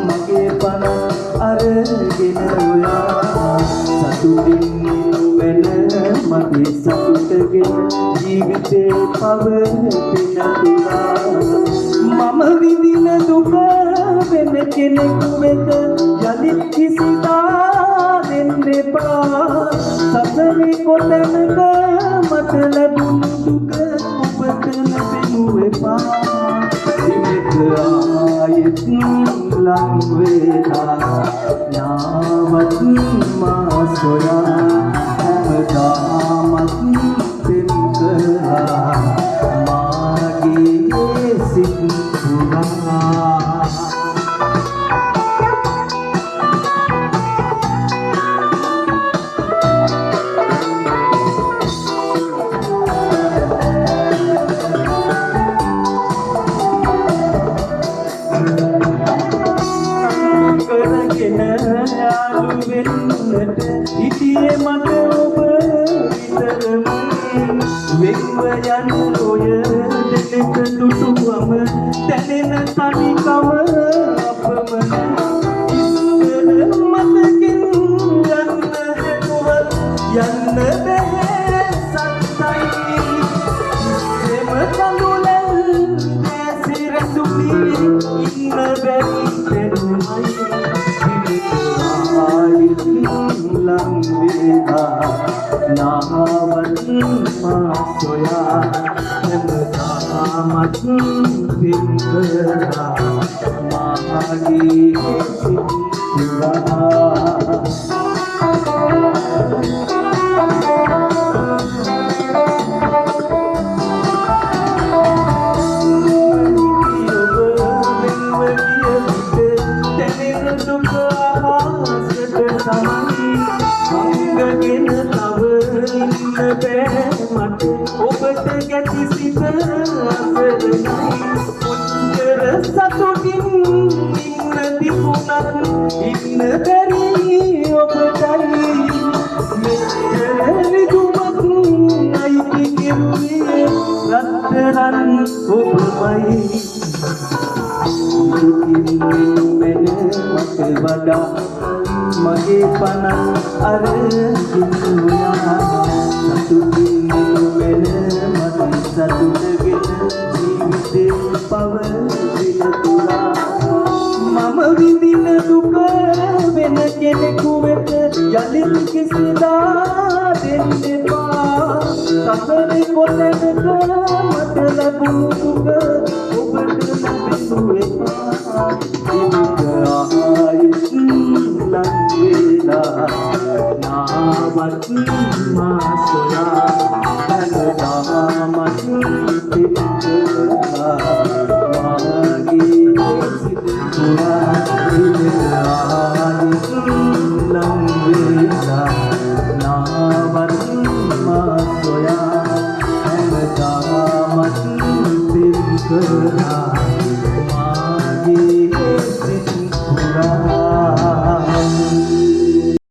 මගේ පණ අරගෙන ඔයා සතුටින් වෙන මගේ සතුටගෙන ජීවිතේ පවතිනවා මම විඳින දුක වෙන කෙනෙකු වෙත යලිත් කිසිදා දෙන්න එපා සසරේ කොතැනක මට ලැබුණු දුක ඔබට ලැබෙනු එපා ආයෙත් ලං වේලා යාවත් මා සොයා හැමදාමත් පෙම් කළා මාගේ සිත් පුරා යාළු වෙන්නට හිටියේ මට ඔබ විතරමයි වෙන්ව යන ඔය දෙලෙක දුටුවම දැනෙන තනිකම අපමණ ඉස්සර මතකින් යන්න හැදුවත් යන්න බැහැ සත්තයි එම කඳුලෙන් ඇසිරසුනි ඉන්න බැරි දෙන්නයි ලං වේලා නාවත් මා සොයා හැමදාමත් පින් කළා මාගේ සිත් පුරා මංගගෙන තව ඉන්න බෑ මට ඔබට ගැටි සිත අසරණයි කොච්චර සතුටින් ඉන්න තිබුණත් ඉන්න බැරි ඔබටයි මෙච්චර රිදුමක් අයිති කෙරුවේ රත්තරන් ඔබමයි දුකින් මෙන්න මට වඩා මගේ පණ අරගෙන ඔයා සතුටින් වෙන මගේ සතුටගෙන ජීවිතේ පවතිනවා මම විඳින දුක වෙන කෙනෙකු වෙත යලිත් කිසිදා දෙන්න එපා සසරේ කොතැනක මට ලැබුණු දුක